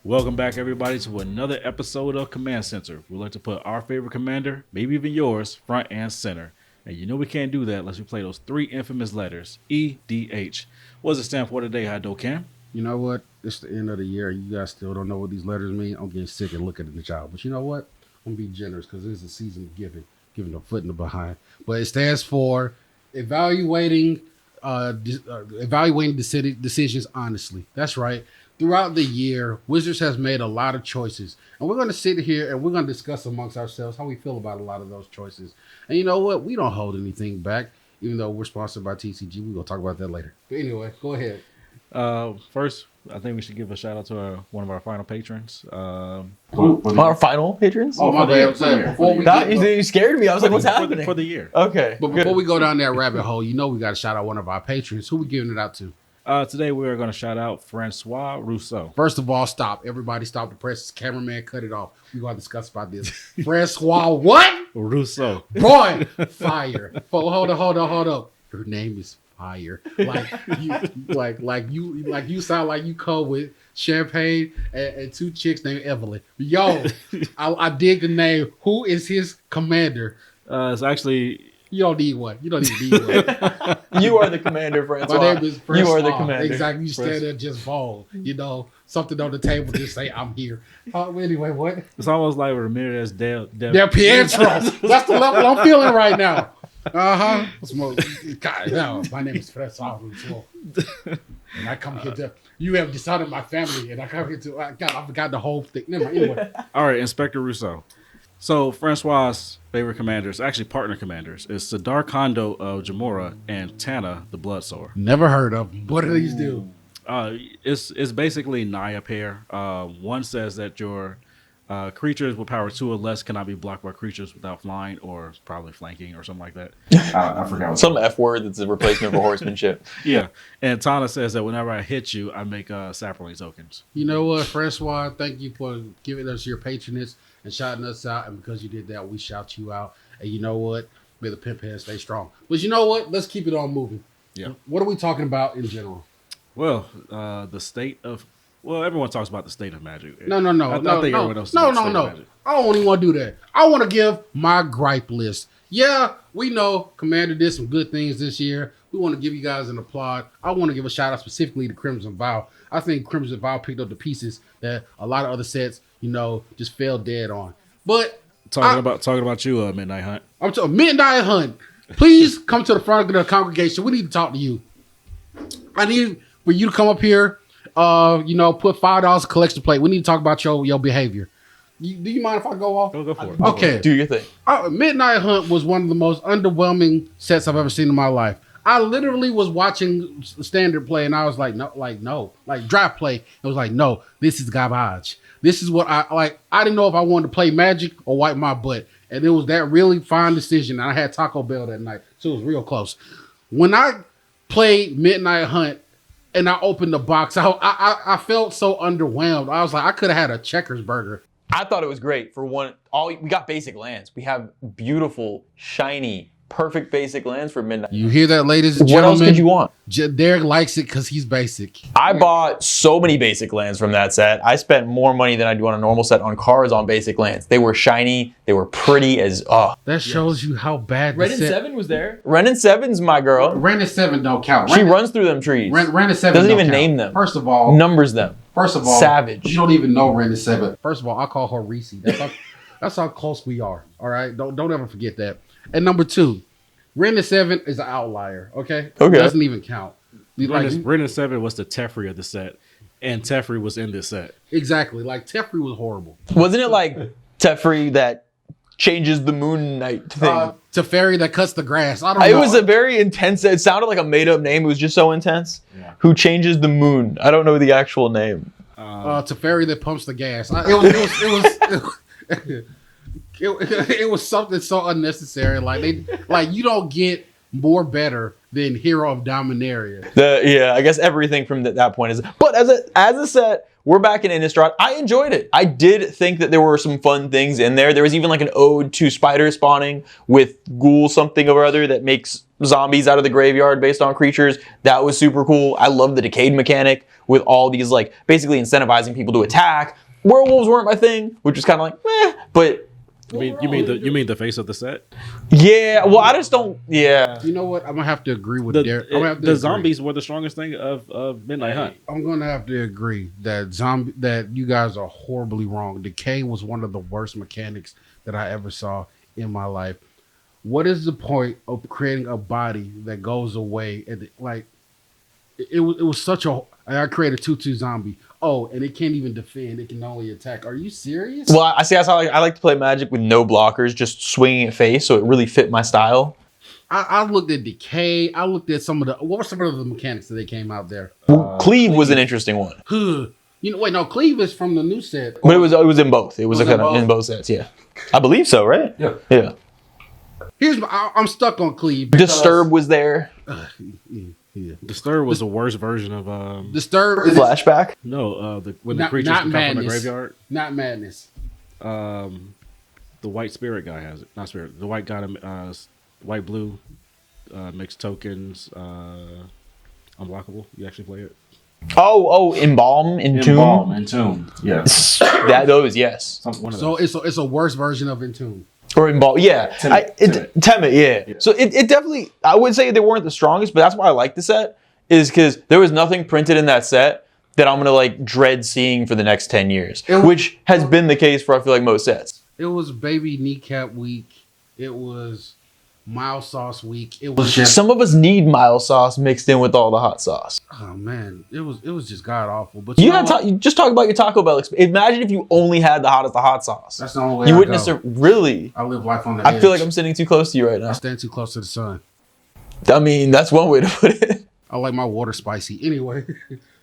Welcome back, everybody, to another episode of Command Center. We like to put our favorite commander, maybe even yours, front and center. And you know we can't do that unless we play those three infamous letters, EDH. What does it stand for today, Hado Cam? You know what? It's the end of the year. You guys still don't know what these letters mean. I'm getting sick of looking at the job. But you know what? I'm going to be generous because this is a season of giving a foot in the behind. But it stands for evaluating decisions honestly. That's right. Throughout the year, Wizards has made a lot of choices. And we're going to sit here and we're going to discuss amongst ourselves how we feel about a lot of those choices. And you know what? We don't hold anything back, even though we're sponsored by TCG. We're going to talk about that later. But anyway, go ahead. First, I think we should give a shout out to one of our final patrons. Our final patrons? Oh, my bad. You scared me. I was like, what's happening? For the year. Okay. But before we go down that rabbit hole, you know we got to shout out one of our patrons. Who we giving it out to? Today we are going to shout out Francois Rousseau. First of all, stop. Everybody stop the press. Cameraman, cut it off. We're going to discuss about this. Francois what? Rousseau. Boy, fire. Hold up. Her name is Fire. You sound like you come with champagne and two chicks named Evelyn. Yo, I dig the name. Who is his commander? It's actually... You don't need one. You don't even need one. You are the commander, Francois. My name is Francois. You are the commander. Exactly. You stand there just bold. You know, something on the table, just say, I'm here. Anyway, what? It's almost like Ramirez Del Pietro. That's the level I'm feeling right now. God, no, my name is Francois Rousseau. And I come here to, you have decided my family, and I come here to, God, I forgot the whole thing. Never mind. Anyway. All right, Inspector Rousseau. So Francois' favorite commanders, actually partner commanders, is Sidar Kondo of Jamora and Tana the Bloodsore. Never heard of them. What do these do? It's basically Naya pair. One says that your creatures with power 2 or less cannot be blocked by creatures without flying or probably flanking or something like that. I forgot. Some F word that's a replacement for horsemanship. Yeah. And Tana says that whenever I hit you, I make sapperling tokens. You know what, Francois? Thank you for giving us your patronage and shouting us out. And because you did that, we shout you out. And you know what? May the pimp hand stay strong. But you know what? Let's keep it on moving. Yeah. What are we talking about in general? Well, the state of... Well, everyone talks about the state of Magic. No. Everyone else talks about the state of Magic. I don't even want to do that. I want to give my gripe list. Yeah, we know Commander did some good things this year. We want to give you guys an applaud. I want to give a shout out specifically to Crimson Vow. I think Crimson Vow picked up the pieces that a lot of other sets, just fell dead on. But talking about you, Midnight Hunt. I'm talking Midnight Hunt. Please come to the front of the congregation. We need to talk to you. I need for you to come up here. Put $5 collection plate. We need to talk about your behavior. Do you mind if I go off? Go for it. Okay. Do your thing. Midnight Hunt was one of the most underwhelming sets I've ever seen in my life. I literally was watching standard play and I was like, no, draft play. It was like, no, this is garbage. This is what I like. I didn't know if I wanted to play Magic or wipe my butt. And it was that really fine decision. I had Taco Bell that night, so it was real close. When I played Midnight Hunt, and I opened the box, I felt so underwhelmed. I was like, I could have had a Checkers burger. I thought it was great. For one, we got basic lands. We have beautiful, shiny, perfect basic lands for Midnight. You hear that, ladies and gentlemen? What else could you want? Derek likes it because he's basic. I bought so many basic lands from that set. I spent more money than I do on a normal set on cards on basic lands. They were shiny. They were pretty as That shows you how bad Ren and 7 was there. Ren and 7's my girl. Ren and 7 don't count. She runs through them trees. Ren and 7 doesn't even count. name them. First of all, numbers them. First of all, savage. You don't even know Ren and 7. First of all, I call her Reese. That's how close we are. All right, don't ever forget that. And number 2, Ren and 7 is an outlier. Okay. It doesn't even count. Ren and 7 was the Teferi of the set, and Teferi was in this set. Exactly. Like Teferi was horrible. Wasn't it like Teferi that changes the moon night thing? Teferi that cuts the grass. I don't know. It was a very intense. It sounded like a made up name. It was just so intense. Yeah. Who changes the moon? I don't know the actual name. Teferi that pumps the gas. It was something so unnecessary. Like you don't get more better than Hero of Dominaria. I guess everything from that point is. But as a set, we're back in Innistrad. I enjoyed it. I did think that there were some fun things in there. There was even like an ode to spider spawning with ghoul something or other that makes zombies out of the graveyard based on creatures. That was super cool. I love the decayed mechanic with all these like basically incentivizing people to attack. Werewolves weren't my thing, which was kind of like meh, but. You mean the face of the set? Yeah, well, I just don't. Yeah, You know what? I'm gonna have to agree with Derek. I'm gonna have to The agree. zombies were the strongest thing of Midnight Hunt. I'm gonna have to agree that you guys are horribly wrong. Decay was one of the worst mechanics that I ever saw in my life. What is the point of creating a body that goes away? It was such a. I created 2/2 zombie. Oh, and it can't even defend. It can only attack. Are you serious? well, I see. That's how I like to play Magic with no blockers, just swinging at face, so it really fit my style. I looked at Decay. I looked at what were some of the mechanics that they came out there? Cleave was an interesting one, Cleave is from the new set. but it was in both. It was Was kind it of in both? both sets. Yeah, I believe so. Right? Yeah. I'm stuck on Cleave. because- Disturb was there. Yeah. Disturb was the worst version of Disturb is Flashback. when the Not- creatures not come from the madness. graveyard. not madness. The white spirit guy has it. Not spirit. The white guy, white blue, mixed tokens, unblockable. You actually play it. Oh, Embalm, Entomb. Entomb. Yeah. Those, yes. One of So those. it's a worse version of Entomb. Or Embalm, yeah. Timid. Yeah. So it definitely, I would say they weren't the strongest, but that's why I like the set, is because there was nothing printed in that set that I'm going to like dread seeing for the next 10 years, which has been the case for I feel like most sets. It was Baby Kneecap week. It was Mild Sauce week. It was just Some of us need mild sauce mixed in with all the hot sauce. oh man, it was just god awful. But You know what? you just talk about your Taco Bell experience. Imagine if you only had the hottest of hot sauce. That's the only way You I witnessed go. it. Really? I live life on the I edge. feel like I'm sitting too close to you right I now. stand too close to the sun. I mean, that's one way to put it. I like my water spicy. Anyway,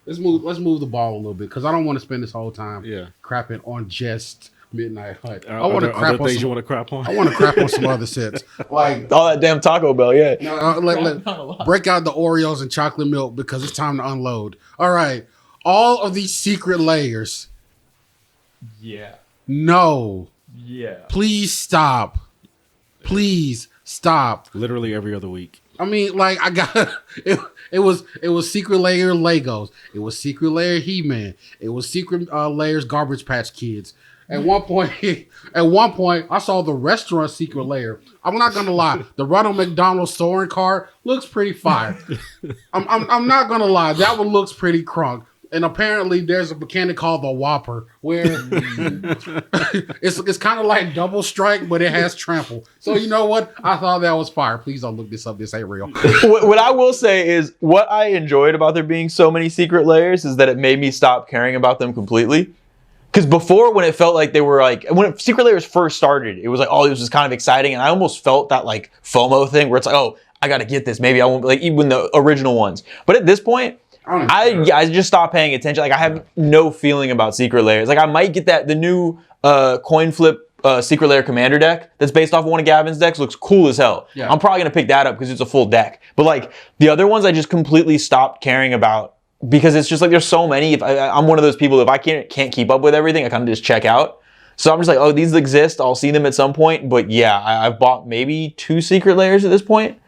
let's move the ball a little bit because I don't want to spend this whole time crapping on just Midnight Hunt. I want to crap on things you some, want to crap on. I want to crap on some other sets. Like All that damn Taco Bell, yeah. break out the Oreos and chocolate milk because it's time to unload. All right, all of these secret layers. Yeah. No, Yeah. please stop. Please stop. Literally every other week. I mean, like I got it was Secret Layer Legos. It was Secret Layer He-Man. It was Secret Layers Garbage Patch Kids. At one point, I saw the restaurant Secret Layer. I'm not gonna lie, the Ronald McDonald Soaring card looks pretty fire. I'm not gonna lie, that one looks pretty crunk. And apparently, there's a mechanic called the Whopper, where it's kind of like Double Strike, but it has trample. So you know what? I thought that was fire. Please don't look this up. This ain't real. What I will say is what I enjoyed about there being so many secret layers is that it made me stop caring about them completely. Because before, when it felt like they were like, Secret Layers first started, it was like, oh, this was kind of exciting. And I almost felt that like FOMO thing where it's like, oh, I got to get this. Maybe I won't, like even the original ones. But at this point, I just stopped paying attention. Like I have no feeling about Secret Layers. Like I might get the new coin flip Secret Layer Commander deck that's based off of one of Gavin's decks. Looks cool as hell. Yeah. I'm probably going to pick that up because it's a full deck. But like the other ones, I just completely stopped caring about because it's just like there's so many. If I'm one of those people, if I can't keep up with everything, I kind of just check out. So I'm just like, oh, these exist. I'll see them at some point. But yeah, I've bought maybe 2 Secret Layers at this point.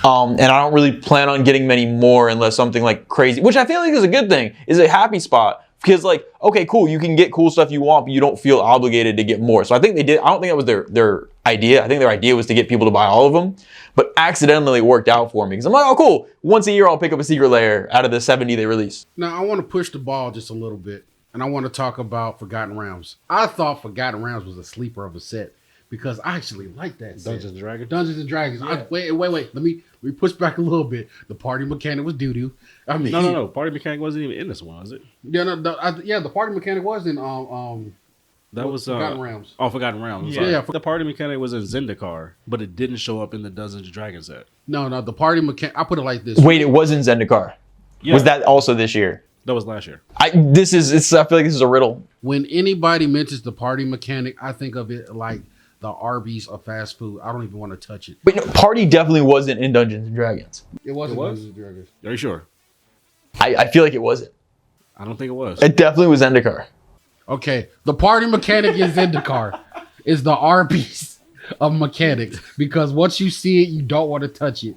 And I don't really plan on getting many more unless something like crazy, which I feel like is a good thing, is a happy spot. Because like, okay, cool, you can get cool stuff you want, but you don't feel obligated to get more. So I think they did, I don't think that was their idea. I think their idea was to get people to buy all of them, but accidentally it worked out for me. Because I'm like, oh cool, once a year I'll pick up a Secret Layer out of the 70 they release. Now I want to push the ball just a little bit, and I want to talk about Forgotten Realms. I thought Forgotten Realms was a sleeper of a set because I actually like that set. Dungeons and Dragons. Dungeons and Dragons. Yeah. Wait. Let me push back a little bit. The party mechanic was doo doo. I mean, No. Party mechanic wasn't even in this one, was it? Yeah, the party mechanic was in That was Forgotten Realms. Oh, Forgotten Realms. Yeah. Yeah. The party mechanic was in Zendikar, but it didn't show up in the Dungeons and Dragons set. No, the party mechanic. I put it like this. Wait, it was in Zendikar. Yeah. Was that also this year? That was last year. I feel like this is a riddle. When anybody mentions the party mechanic, I think of it like the Arby's of fast food. I don't even want to touch it. But no, Party definitely wasn't in Dungeons and Dragons. It wasn't It was? Dungeons and Dragons. Are you sure? I feel like it wasn't. I don't think it was. It definitely was Zendikar. Okay, the party mechanic in Zendikar is the Arby's of mechanics because once you see it, you don't want to touch it.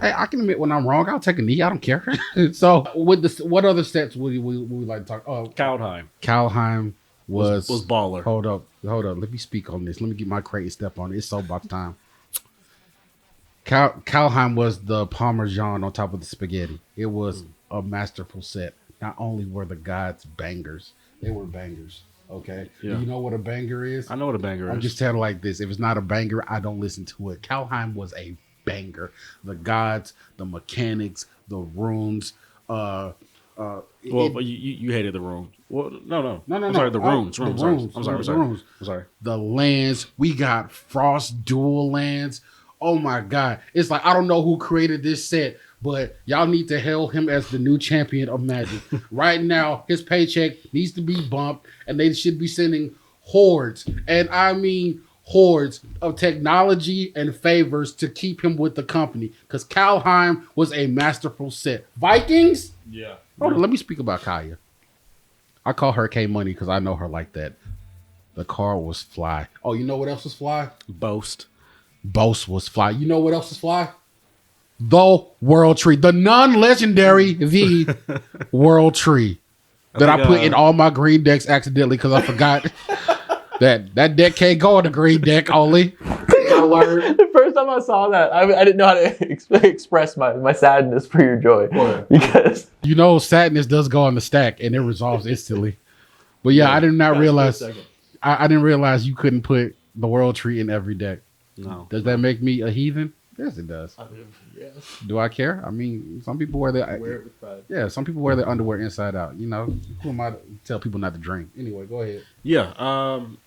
Hey, I can admit when I'm wrong. I'll take a knee. I don't care. So, with this, what other sets would we like to talk? Oh, Kaldheim Kaldheim was baller. Hold up. Let me speak on this. Let me get my crate and step on it. It's soapbox time. Kaldheim was the Parmesan on top of the spaghetti. It was a masterful set. Not only were the gods bangers, they were bangers. Okay, Yeah. Do you know what a banger is? I know what a banger I'm is. just telling like this. If it's not a banger, I don't listen to it. Kaldheim was a banger. The gods, the mechanics, the runes. Well, you hated the runes. Well, no. No. I'm sorry, the runes. The runes. runes. I'm sorry. The runes. I'm sorry. The lands. We got frost dual lands. Oh my god! It's like I don't know who created this set, but y'all need to hail him as the new champion of Magic. Right now, his paycheck needs to be bumped, and they should be sending hordes, and I mean hordes of technology and favors to keep him with the company. Because Kaldheim was a masterful set. Vikings. Yeah. Hold on, let me speak about Kaya. I call her K Money because I know her like that. The card was fly. Oh, you know what else was fly? Boast. Boast was fly. You know what else was fly? The World Tree. The non-legendary The World Tree. That I put in all my green decks accidentally because I forgot that deck can't go in the green deck only. I learned. The first time I saw that, I didn't know how to express my sadness for your joy. Because You know, sadness does go on the stack and it resolves instantly. But yeah, I did not realize. I didn't realize you couldn't put the World Tree in every deck. No. Does that make me a heathen? Yes, it does. yes. Do I care? I mean, some people wear their some people wear their underwear inside out. You know, who am I to tell people not to drink? Anyway, go ahead. Yeah.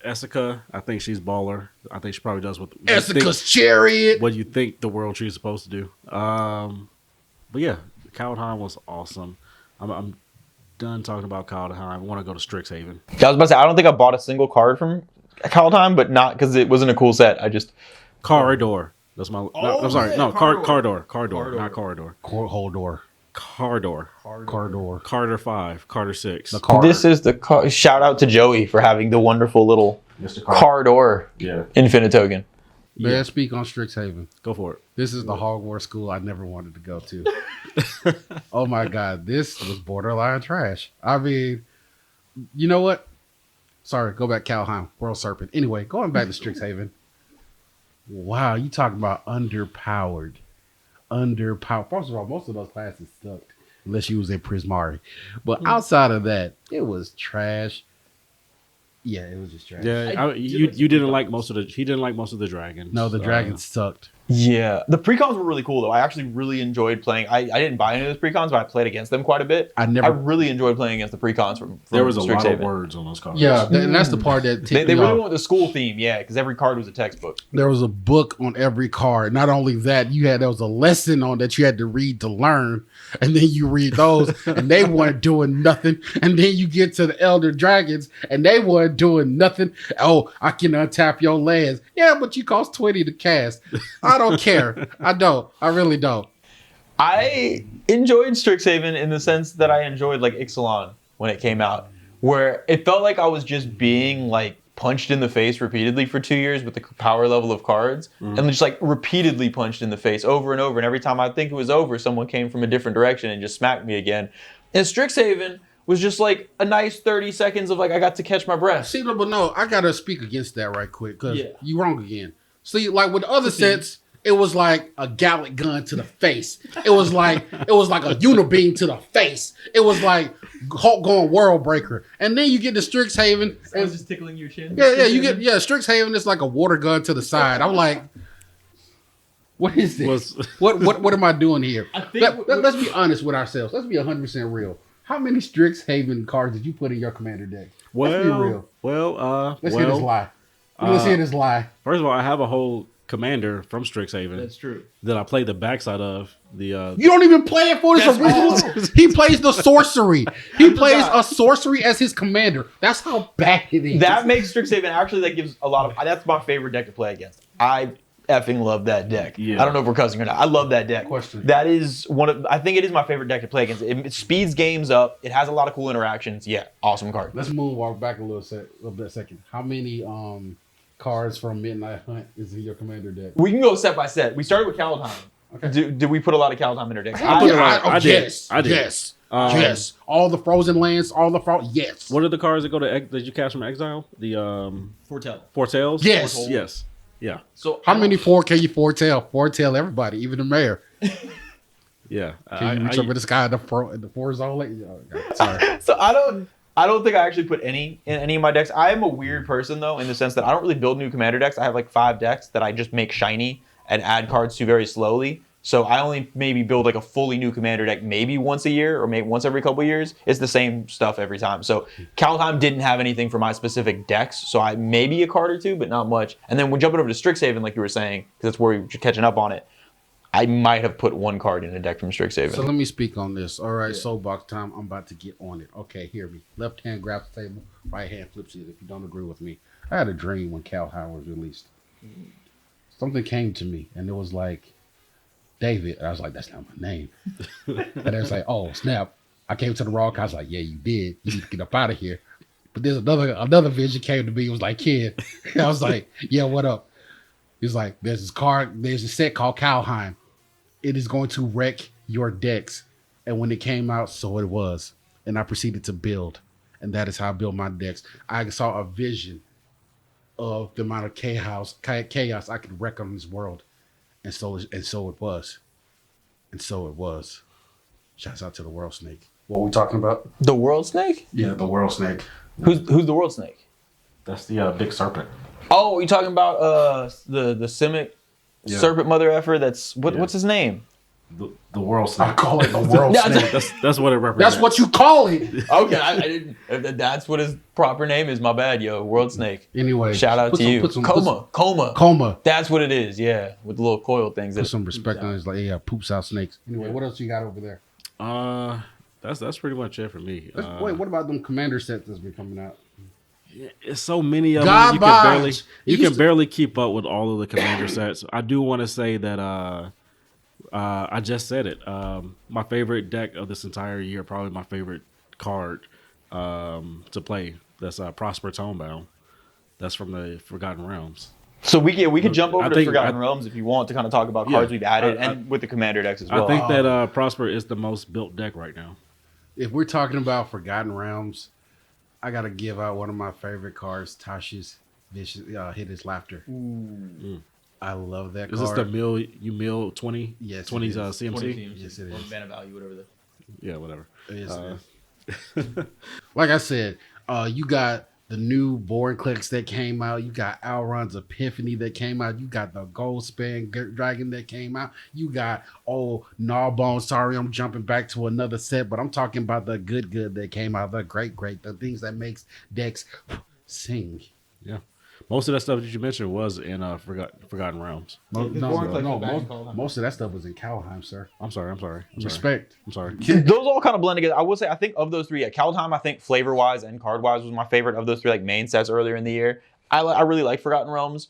Essica, I think she's baller. I think she probably does what Essica's chariot. what you think the World Tree is supposed to do. But yeah, Kaldheim was awesome. I'm done talking about Kaldheim. I want to go to Strixhaven. I was about to say, I don't think I bought a single card from Kaldheim, but not because it wasn't a cool set. I just Corridor. That's my. I'm sorry. yeah, No, Cardor. Cardor, not Corridor. Holdor. Cardor. Carter 5. Carter 6. The card. this is the shout out to Joey for having the wonderful little Mr. Cardor Yeah. Infinitoken. May I speak on Strixhaven? Go for it. This is the Hogwarts school I never wanted to go to. Oh my god, this was borderline trash. I mean, you know what? Sorry, go back Kaldheim, World Serpent. Anyway, going back to Strixhaven. Wow, you talking about underpowered. First of all, most of those classes sucked. Unless you was a Prismari. But outside of that, it was trash. Yeah, it was just trash. Yeah, you didn't like most of the. He didn't like most of the dragons. No, the dragons sucked. Yeah, the precons were really cool though. I actually really enjoyed playing. I didn't buy any of those precons, but I played against them quite a bit. I really enjoyed playing against the precons from There was a lot of Strixhaven. words on those cards. Yeah, and that's the part that They ticked me really off. went the school theme, yeah, because every card was a textbook. There was a book on every card. Not only that, there was a lesson on that you had to read to learn, and then you read those, and they weren't doing nothing. And then you get to the Elder Dragons, and they weren't doing nothing. Oh, I can untap your lands. Yeah, but you cost 20 to cast. I don't care. I don't. I really don't. I enjoyed Strixhaven in the sense that I enjoyed like Ixalan when it came out, where it felt like I was just being like punched in the face repeatedly for 2 years with the power level of cards, and just like repeatedly punched in the face over and over. And every time I think it was over, someone came from a different direction and just smacked me again. And Strixhaven was just like a nice 30 seconds of like I got to catch my breath. See, but no, I gotta speak against that right quick because Yeah. you wrong again. See, like with the other sets, it was like a Gallic gun to the face. It was like a unibeam to the face. It was like Hulk going World Breaker. And then you get to Strixhaven, and just tickling your chin. yeah, Strixhaven is like a water gun to the side. I'm like, what is this? What am I doing here? Let's be honest with ourselves. Let's be 100% real. How many Strixhaven cards did you put in your commander deck? Let's be real. Let's hear this lie. Let's hear this lie. First of all, I have a whole commander from Strixhaven. That's true. That I played the backside of. You don't even play it for this original. He plays the sorcery. He plays a sorcery as his commander. That's how bad it is. That makes Strixhaven actually, that gives a lot of, that's my favorite deck to play against. I effing love that deck. Yeah. I don't know if we're cussing or not. I love that deck. Question. That is I think it is my favorite deck to play against. It speeds games up. It has a lot of cool interactions. Yeah, awesome card. Let's moonwalk back a little second. How many cards from Midnight Hunt is in your commander deck? We can go set by set. We started with Kaldheim. Okay. Did we put a lot of Kaldheim in our decks? I did. Yes. Yes. All the frozen lands, yes. What are the cards that go to that you cast from exile? The Foretell. Yes. Yes. Yeah. So how many can you foretell? Foretell everybody, even the mayor. Yeah. Can you reach over this guy in the four zone? Sorry. So I don't think I actually put any in any of my decks. I am a weird person though, in the sense that I don't really build new commander decks. I have like 5 decks that I just make shiny and add cards to very slowly. So I only maybe build like a fully new commander deck maybe once a year or maybe once every couple of years. It's the same stuff every time. So Kaldheim didn't have anything for my specific decks. So I maybe a card or two, but not much. And then when jumping over to Strixhaven, like you were saying, because that's where you're catching up on it, I might have put 1 card in a deck from Strixhaven. So let me speak on this. All right, soapbox time. I'm about to get on it. Okay, hear me. Left hand grabs the table, right hand flips it. If you don't agree with me, I had a dream when Kaldheim was released. Something came to me, and it was like, David. And I was like, that's not my name. And they was like, oh, snap. I came to the wrong. I was like, yeah, you did. You need to get up out of here. But there's another vision came to me. It was like, kid. I was like, yeah, what up? He was like, there's a set called Kaldheim. It is going to wreck your decks. And when it came out, so it was. And I proceeded to build. And that is how I built my decks. I saw a vision of the amount of chaos I could wreck on this world. And so it was. And so it was. Shouts out to the World Snake. What are we talking about? The World Snake? Yeah, the World Snake. Who's the World Snake? That's the big serpent. Oh, you talking about the Simic serpent mother effer? What's his name? The World Snake. I call it the World Snake. That's what it represents. That's what you call it. Okay, I didn't. That's what his proper name is. My bad, yo. World Snake. Anyway, shout out to you. Coma. That's what it is. Yeah, with the little coil things. Put some respect on it. It's like, yeah, poops out snakes. Anyway, what else you got over there? That's pretty much it for me. Wait, what about them commander sets that's been coming out? It's so many of them. You can barely keep up with all of the commander sets. I do want to say that I just said it. My favorite deck of this entire year, probably my favorite card to play. That's Prosper Tomebound. That's from the Forgotten Realms. So we could jump over to Forgotten Realms if you want to kind of talk about cards we've added and with the commander decks as well. I think that Prosper is the most built deck right now. If we're talking about Forgotten Realms, I gotta give out one of my favorite cards, Tasha's Vicious Hideous Laughter. I love that card. Is this the mill 20? Yes. 20's CMC? Yes, it is. Mana value, whatever. Yeah, whatever. Yes, it is. Like I said, you got the new Boring Clicks that came out. You got Alron's Epiphany that came out. You got the Gold Span Dragon that came out. You got Gnawbone. Sorry, I'm jumping back to another set, but I'm talking about the good that came out. The great, the things that makes decks sing. Yeah. Most of that stuff that you mentioned was in Forgotten Realms. Most of that stuff was in Kaldheim, sir. I'm sorry. Respect. I'm sorry. Those all kind of blend together. I will say, I think of those 3, Kaldheim, I think flavor-wise and card-wise was my favorite of those 3 like main sets earlier in the year. I really like Forgotten Realms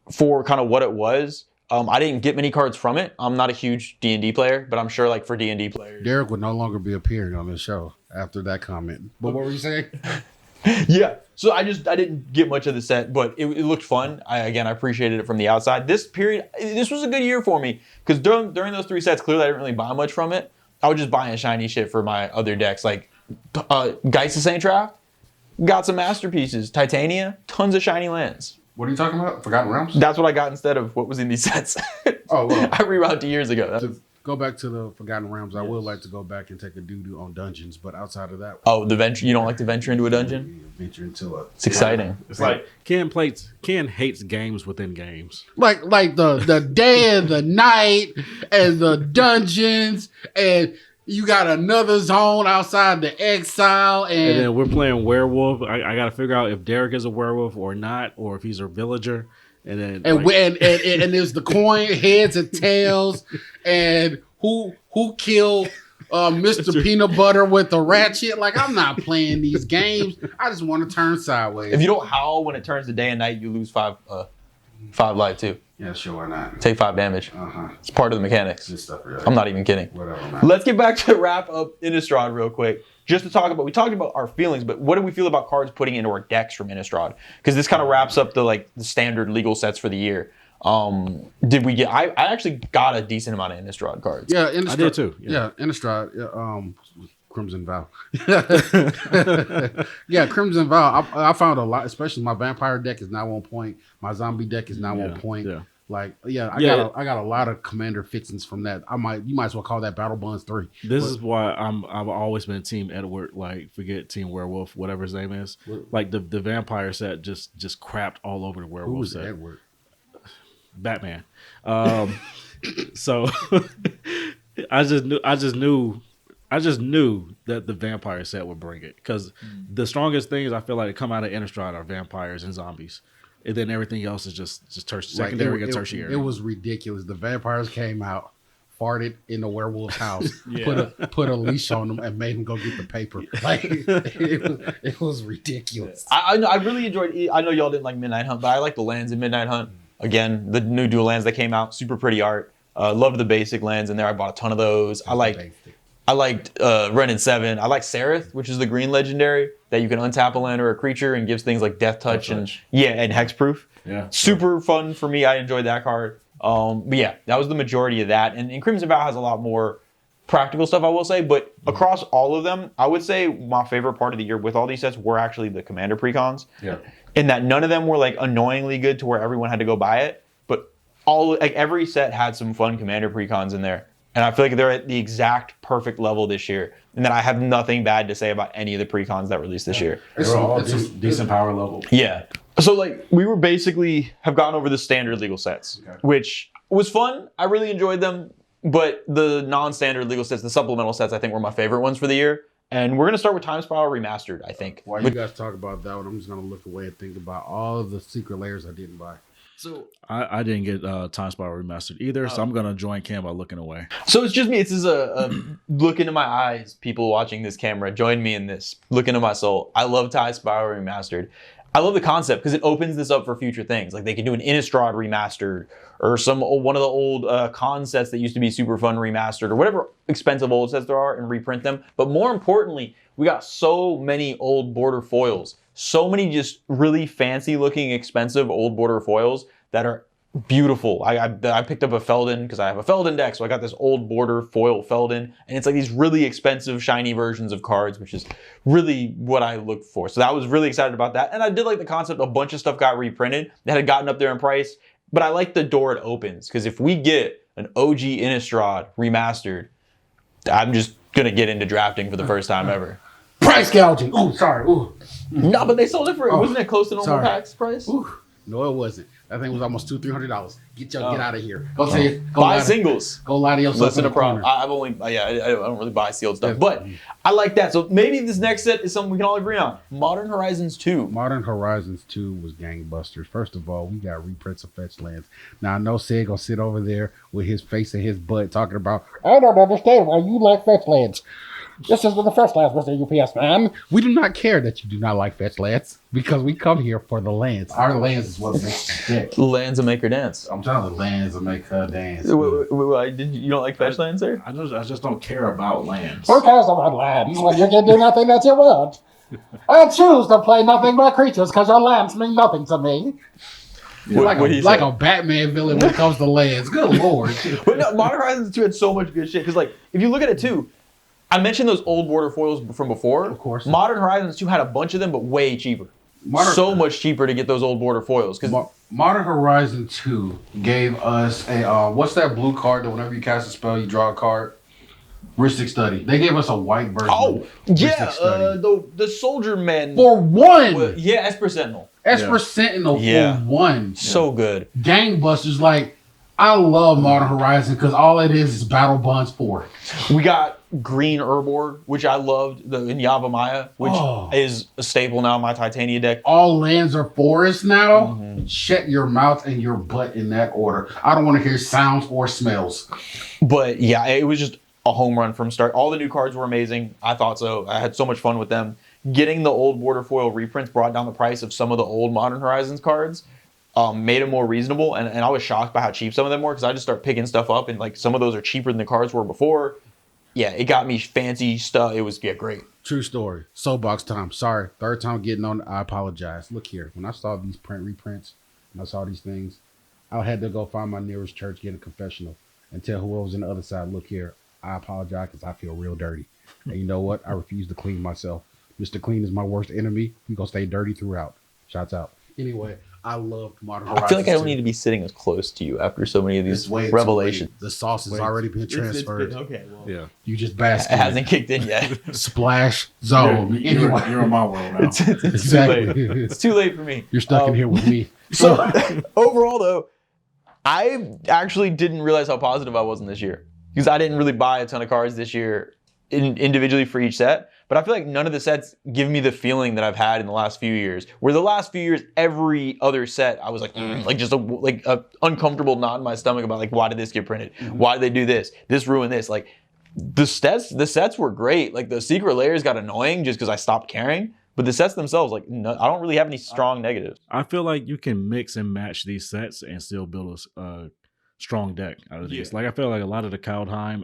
for kind of what it was. I didn't get many cards from it. I'm not a huge D&D player, but I'm sure like for D&D players. Derek would no longer be appearing on this show after that comment. But what were you saying? Yeah, so I didn't get much of the set, but it looked fun. I appreciated it from the outside. This was a good year for me because during those 3 sets, clearly I didn't really buy much from it. I was just buying shiny shit for my other decks, like Geist of Saint Traft, got some masterpieces, Titania, tons of shiny lands. What are you talking about? Forgotten Realms? That's what I got instead of what was in these sets. Oh, well. I rewound 2 years ago. To go back to the Forgotten Realms, I would like to go back and take a doo-doo on dungeons, but outside of that... Oh, the venture. You don't like to venture into a dungeon? Venture into a... It's exciting. It's like Ken hates games within games. Like the day and the night and the dungeons, and you got another zone outside the exile, and then we're playing werewolf. I got to figure out if Derek is a werewolf or not, or if he's a villager. And then and there's the coin, heads and tails, and who killed Mr. Peanut Butter with the ratchet. Like, I'm not playing these games. I just want to turn sideways. If you don't howl when it turns to day and night, you lose 5 life too. Yeah, sure, why not? Take 5 damage. It's part of the mechanics. This stuff, really. I'm not even kidding. Whatever, man. Let's get back to wrap up Innistrad real quick. Just to talk about, we talked about our feelings, but what do we feel about cards putting into our decks from Innistrad? Because this kind of wraps up the standard legal sets for the year. Did we get? I actually got a decent amount of Innistrad cards. Yeah, Innistrad. I did too. Yeah, Innistrad. Yeah, Crimson Vow. Yeah, Crimson Vow. I found a lot, especially my vampire deck is now on point. My zombie deck is now on point. Yeah. Like, I got a lot of commander fixings from that. You might as well call that Battle Bonds 3. This is why I've always been Team Edward. Like, forget Team Werewolf, whatever his name is. Like the vampire set just crapped all over the werewolf Who was set. Edward? Batman. So I just knew that the vampire set would bring it, because the strongest things I feel like that come out of Innistrad are vampires and zombies. And then everything else is just secondary and tertiary. It was ridiculous. The vampires came out, farted in the werewolf's house, put a leash on them, and made him go get the paper. Like, it was ridiculous. I really enjoyed. I know y'all didn't like Midnight Hunt, but I like the lands in Midnight Hunt. Again, the new dual lands that came out, super pretty art. Loved the basic lands in there. I bought a ton of those. I liked Ren and 7. I like Sereth, which is the green legendary that you can untap a land or a creature and gives things like Death Touch and Hexproof. Yeah, super fun for me. I enjoyed that card. But yeah, that was the majority of that. And Crimson Vow has a lot more practical stuff, I will say. But across all of them, I would say my favorite part of the year with all these sets were actually the Commander precons. Yeah. In that none of them were like annoyingly good to where everyone had to go buy it. But every set had some fun Commander precons in there. And I feel like they're at the exact perfect level this year. And that I have nothing bad to say about any of the precons that released this year. They're all decent power level. Yeah. So we were basically have gone over the standard legal sets, which was fun. I really enjoyed them. But the non-standard legal sets, the supplemental sets, I think were my favorite ones for the year. And we're going to start with Time Spiral Remastered, I think. While you guys talk about that one, I'm just going to look away and think about all of the secret layers I didn't buy. So I didn't get Time Spiral Remastered either, so I'm going to join Cam by looking away. So it's just me. It's just a look into my eyes, people watching this camera. Join me in this. Look into my soul. I love Time Spiral Remastered. I love the concept because it opens this up for future things. Like they can do an Innistrad remastered or one of the old con sets that used to be super fun remastered or whatever expensive old sets there are and reprint them. But more importantly, we got so many old border foils. So many just really fancy looking expensive old border foils that are beautiful. I picked up a Feldon because I have a Feldon deck, so I got this old border foil Feldon, and it's like these really expensive shiny versions of cards, which is really what I look for. So I was really excited about that, and I did like the concept. A bunch of stuff got reprinted that had gotten up there in price, but I like the door it opens, because if we get an OG Innistrad remastered, I'm just gonna get into drafting for the first time ever. Price gouging. Ooh, sorry. Ooh. No, but they sold it for wasn't it close to normal packs price? Ooh. No, it wasn't. That thing was almost $200-$300. Get out of here. Go buy singles. Go lie to yourself. Listen to Prom. I don't really buy sealed stuff, but I like that. So maybe this next set is something we can all agree on. Modern Horizons 2. Modern Horizons 2 was gangbusters. First of all, we got reprints of Fetch Lands. Now I know Sid gonna sit over there with his face and his butt talking about, I don't understand why you like Fetch Lands. This is the Fetch Lands, Mr. UPS man. We do not care that you do not like Fetch Lands because we come here for the lands. Our lands is what makes the deck. Lands will make her dance. I'm telling you, lands will make her dance. You don't like Fetch Lands, sir? I just don't care about lands. Who cares about lands when you can do nothing that you want? I choose to play nothing but creatures because your lands mean nothing to me. Yeah, like a Batman villain when it comes to lands. Good lord. But no, Modern Horizons 2 had so much good shit. Because if you look at it too, I mentioned those old border foils from before. Of course. Modern Horizons 2 had a bunch of them, but way cheaper. So much cheaper to get those old border foils. Modern Horizon 2 gave us a, what's that blue card that whenever you cast a spell, you draw a card? Rhystic Study. They gave us a white version. Oh, yeah. The Soldier Man. For one. Yeah, Esper Sentinel. Esper Sentinel for one. So good. Gangbusters. I love Modern Horizon because all it is Battle Bonds 4. We got green Urborg, which I loved, the in Yavimaya, which is a staple now in my Titania deck. All lands are forests now. Shut your mouth and your butt in that order. I don't want to hear sounds or smells. But yeah, it was just a home run from start. All the new cards were amazing. I thought so. I had so much fun with them. Getting the old border foil reprints brought down the price of some of the old Modern Horizons cards. Made it more reasonable, and I was shocked by how cheap some of them were because I just start picking stuff up, and like some of those are cheaper than the cards were before. Yeah, it got me fancy stuff. It was great. True story. Soapbox time. Sorry, third time getting on. I apologize. Look here. When I saw these reprints, and I saw these things, I had to go find my nearest church, get a confessional, and tell whoever was on the other side, look here, I apologize because I feel real dirty. And you know what? I refuse to clean myself. Mr. Clean is my worst enemy. We're going to stay dirty throughout. Shouts out. Anyway, I love Modern Horizons. I feel like I don't need to be sitting as close to you after so many of these revelations. The sauce has already been transferred. Okay, well, Yeah. You just bask it in hasn't kicked in yet. Splash zone. You're in my world now. It's too late. Exactly. It's too late for me. You're stuck in here with me. So overall, though, I actually didn't realize how positive I was in this year because I didn't really buy a ton of cards this year individually for each set. But I feel like none of the sets give me the feeling that I've had in the last few years. Where the last few years, every other set, I was like, like just a uncomfortable knot in my stomach about like, why did this get printed? Why did they do this? This ruined this. Like the sets were great. Like the secret layers got annoying just because I stopped caring. But the sets themselves, like no, I don't really have any strong negatives. I feel like you can mix and match these sets and still build a strong deck out of these. Like I feel like a lot of the Kaldheim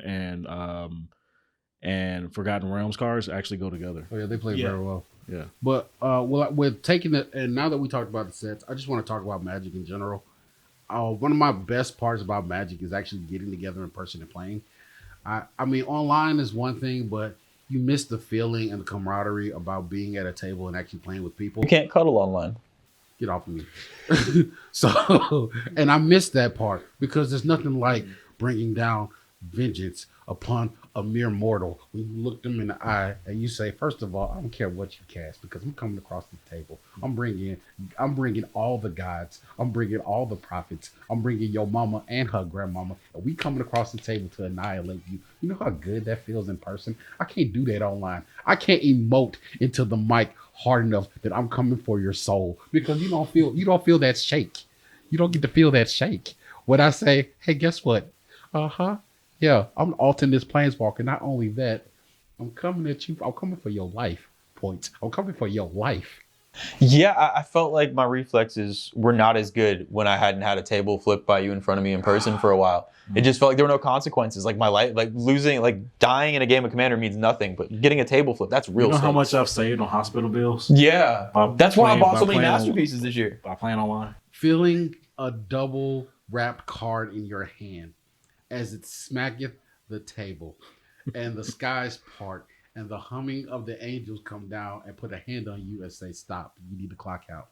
and Forgotten Realms cards actually go together. Oh yeah, they play very well. Yeah. But with taking it, and now that we talked about the sets, I just want to talk about Magic in general. One of my best parts about Magic is actually getting together in person and playing. I mean, online is one thing, but you miss the feeling and the camaraderie about being at a table and actually playing with people. You can't cuddle online. Get off of me. So, and I miss that part because there's nothing like bringing down vengeance upon a mere mortal when you look them in the eye and you say, first of all, I don't care what you cast because I'm coming across the table. I'm bringing all the gods. I'm bringing all the prophets. I'm bringing your mama and her grandmama, and we coming across the table to annihilate you. You know how good that feels in person? I can't do that online. I can't emote into the mic hard enough that I'm coming for your soul because you don't feel that shake. You don't get to feel that shake when I say, hey, guess what? Yeah, I'm altering this planeswalker. Not only that, I'm coming at you. I'm coming for your life points. I'm coming for your life. Yeah, I felt like my reflexes were not as good when I hadn't had a table flipped by you in front of me in person for a while. It just felt like there were no consequences. Like my life, like losing, like dying in a game of Commander means nothing, but getting a table flip, that's real. You know how much I've saved on hospital bills? Yeah, that's why I bought so many masterpieces this year. By playing online. Feeling a double wrapped card in your hand as it smacketh the table and the skies part and the humming of the angels come down and put a hand on you and say, stop, you need to clock out.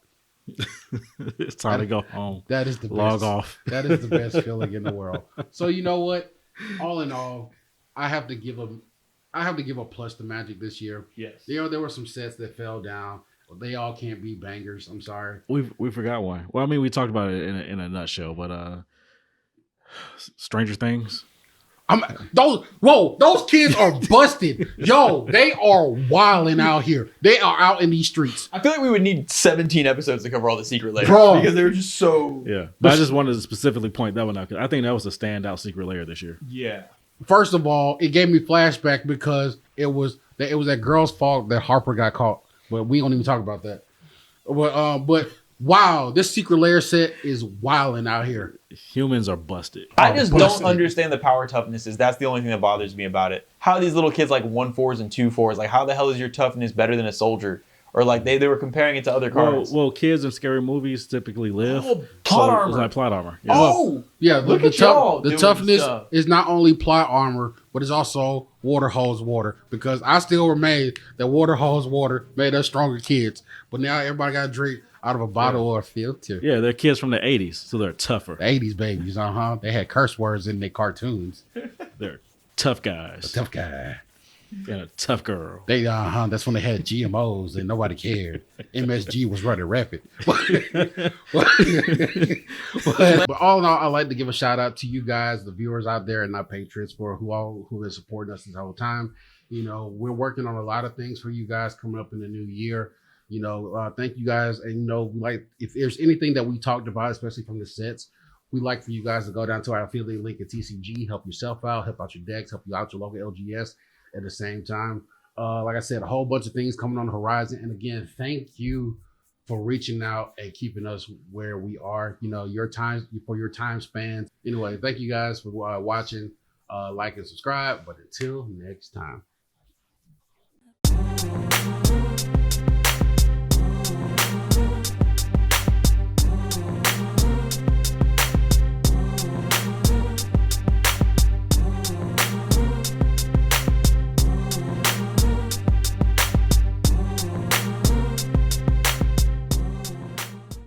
It's time to go home. That is the log best. off. That is the best feeling in the world. So you know what? All in all, I have to give a plus to Magic this year. Yes. There were some sets that fell down. They all can't be bangers. I'm sorry. We forgot one. Well, I mean, we talked about it in a nutshell, but Stranger Things. Those kids are busted. Yo, they are wilding out here. They are out in these streets. I feel like we would need 17 episodes to cover all the secret layers. Bro. Because they're just so... Yeah. But I just wanted to specifically point that one out because I think that was a standout secret layer this year. Yeah. First of all, it gave me flashback because it was that girl's fault that Harper got caught. But we don't even talk about that. But wow, this secret layer set is wilding out here. Humans are busted. I just don't understand the power toughnesses. That's the only thing that bothers me about it. How these little kids like 1/4s and 2/4s, like how the hell is your toughness better than a soldier? Or like they were comparing it to other cards. Well, kids in scary movies typically live. Oh, plot armor. It's like plot armor. Yeah. Oh, yeah. Look at y'all The doing toughness stuff. is not only plot armor, but it's also water holds water. Because I still remain that water holds water made us stronger kids. But now everybody got to drink out of a bottle or a filter. Yeah, they're kids from the 80s, so they're tougher. The 80s babies, They had curse words in their cartoons. They're tough guys. Tough guy. And a tough girl. That's when they had GMOs and nobody cared. MSG was running rapid. But all in all, I'd like to give a shout out to you guys, the viewers out there, and our patrons for who have been supporting us this whole time. You know, we're working on a lot of things for you guys coming up in the new year. You know, thank you guys. And, you know, like if there's anything that we talked about, especially from the sets, we'd like for you guys to go down to our affiliate link at TCG, help yourself out, help out your decks, help you out your local LGS at the same time. Like I said, a whole bunch of things coming on the horizon. And again, thank you for reaching out and keeping us where we are. You know, your time spans. Anyway, thank you guys for watching. Like and subscribe. But until next time.